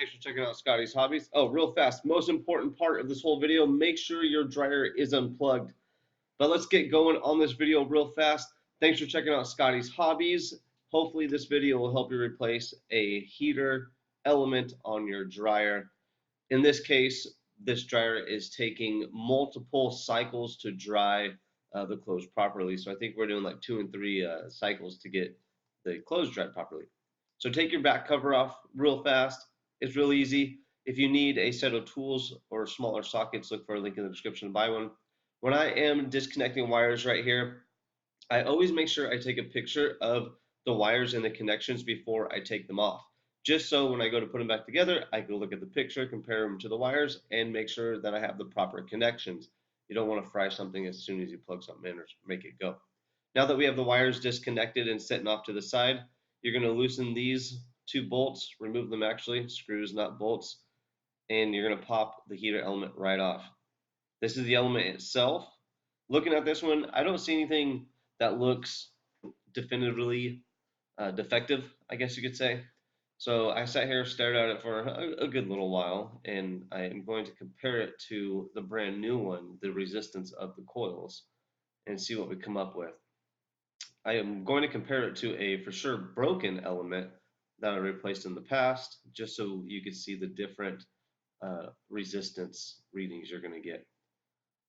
Thanks for checking out Scotty's Hobbies. Oh, real fast, most important part of this whole video, make sure your dryer is unplugged. But let's get going on this video real fast. Thanks for checking out Scotty's Hobbies. Hopefully this video will help you replace a heater element on your dryer. In this case, this dryer is taking multiple cycles to dry the clothes properly. So I think we're doing like 2 and 3 cycles to get the clothes dried properly. So take your back cover off real fast. It's real easy. If you need a set of tools or smaller sockets, look for a link in the description to buy one. When I am disconnecting wires right here, I always make sure I take a picture of the wires and the connections before I take them off. Just so when I go to put them back together, I can look at the picture, compare them to the wires, and make sure that I have the proper connections. You don't want to fry something as soon as you plug something in or make it go. Now that we have the wires disconnected and sitting off to the side, you're going to loosen these 2 bolts, remove them actually, screws, not bolts, and you're going to pop the heater element right off. This is the element itself. Looking at this one, I don't see anything that looks definitively defective, I guess you could say. So I sat here, stared at it for a good little while, and I am going to compare it to the brand new one, the resistance of the coils, and see what we come up with. I am going to compare it to a for sure broken element that I replaced in the past, just so you can see the different resistance readings you're going to get.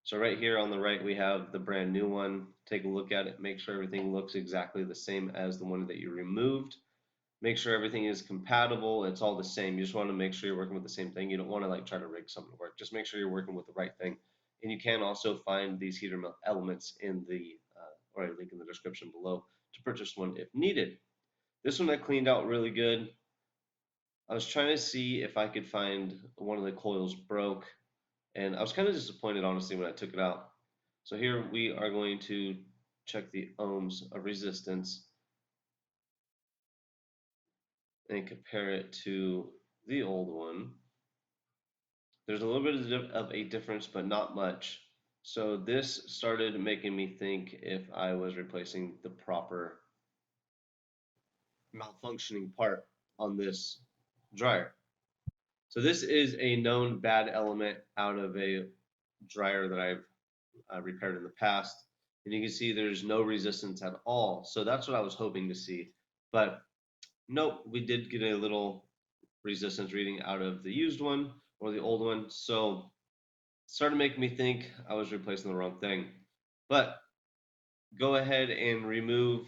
So right here on the right, we have the brand new one. Take a look at it, make sure everything looks exactly the same as the one that you removed. Make sure everything is compatible. It's all the same. You just want to make sure you're working with the same thing. You don't want to like try to rig something to work. Just make sure you're working with the right thing. And you can also find these heater elements in the or a link in the description below to purchase one if needed. This one I cleaned out really good. I was trying to see if I could find one of the coils broke, and I was kind of disappointed honestly when I took it out. So here we are going to check the ohms of resistance and compare it to the old one. There's a little bit of a difference, but not much. So this started making me think if I was replacing the proper malfunctioning part on this dryer. So this is a known bad element out of a dryer that I've repaired in the past. And you can see there's no resistance at all. So that's what I was hoping to see. But nope, we did get a little resistance reading out of the used one or the old one. So it started making me think I was replacing the wrong thing. But go ahead and remove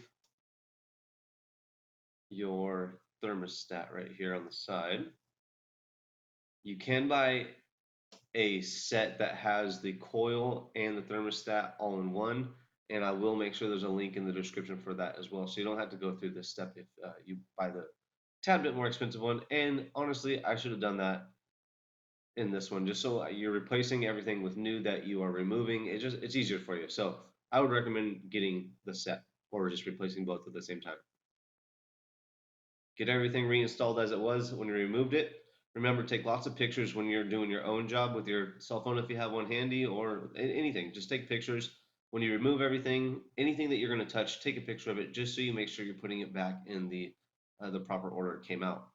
your thermostat right here on the side. You can buy a set that has the coil and the thermostat all in one, and I will make sure there's a link in the description for that as well, so you don't have to go through this step if you buy the tad bit more expensive one. And honestly, I should have done that in this one, just so you're replacing everything with new that you are removing. It's easier for you. So I would recommend getting the set or just replacing both at the same time. Get everything reinstalled as it was when you removed it. Remember, take lots of pictures when you're doing your own job with your cell phone if you have one handy, or anything. Just take pictures. When you remove everything, anything that you're going to touch, take a picture of it just so you make sure you're putting it back in the proper order it came out.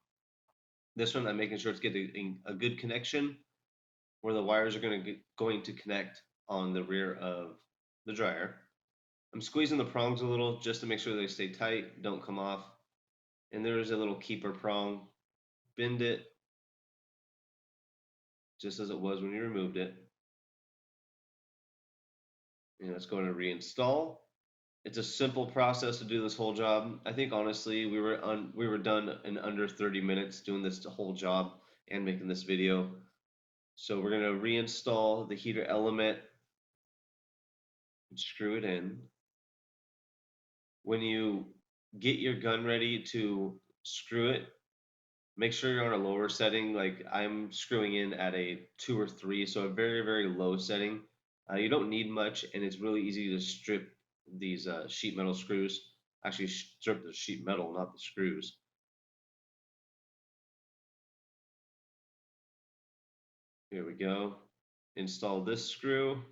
This one, I'm making sure it's getting a good connection where the wires are going to connect on the rear of the dryer. I'm squeezing the prongs a little just to make sure they stay tight, don't come off. And there is a little keeper prong. Bend it just as it was when you removed it. And let's go to reinstall. It's a simple process to do this whole job. I think honestly we were done in under 30 minutes doing this whole job and making this video. So we're going to reinstall the heater element and screw it in. When you get your gun ready to screw it, make sure you're on a lower setting. Like I'm screwing in at a 2 or 3, so a very, very low setting. You don't need much, and it's really easy to strip these sheet metal screws. Actually, strip the sheet metal, not the screws. Here we go. Install this screw,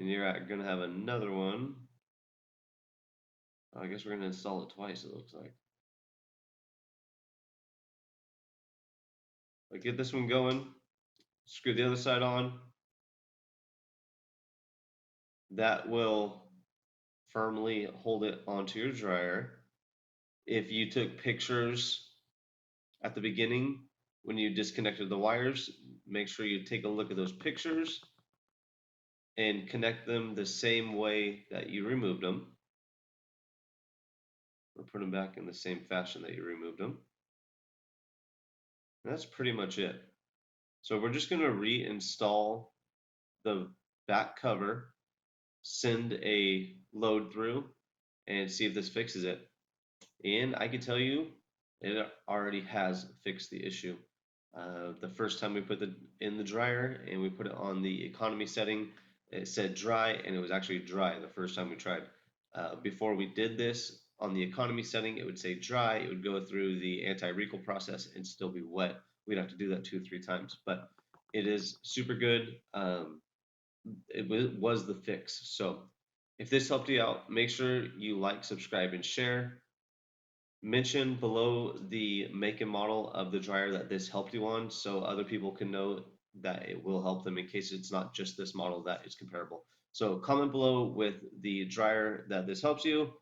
and you're going to have another one. I guess we're going to install it twice, it looks like. I get this one going, screw the other side on. That will firmly hold it onto your dryer. If you took pictures at the beginning when you disconnected the wires, make sure you take a look at those pictures and connect them the same way that you removed them, or put them back in the same fashion that you removed them. And that's pretty much it. So we're just going to reinstall the back cover, send a load through, and see if this fixes it. And I can tell you, it already has fixed the issue. The first time we put it in the dryer and we put it on the economy setting, it said dry, and it was actually dry the first time we tried. Before we did this on the economy setting, it would say dry. It would go through the anti-recall process and still be wet. We'd have to do that 2 or 3 times, but it is super good. It was the fix. So if this helped you out, make sure you like, subscribe, and share. Mention below the make and model of the dryer that this helped you on so other people can know that it will help them in case it's not just this model that is comparable. So comment below with the dryer that this helps you,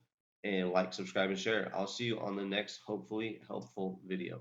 and like, subscribe, and share. I'll see you on the next hopefully helpful video.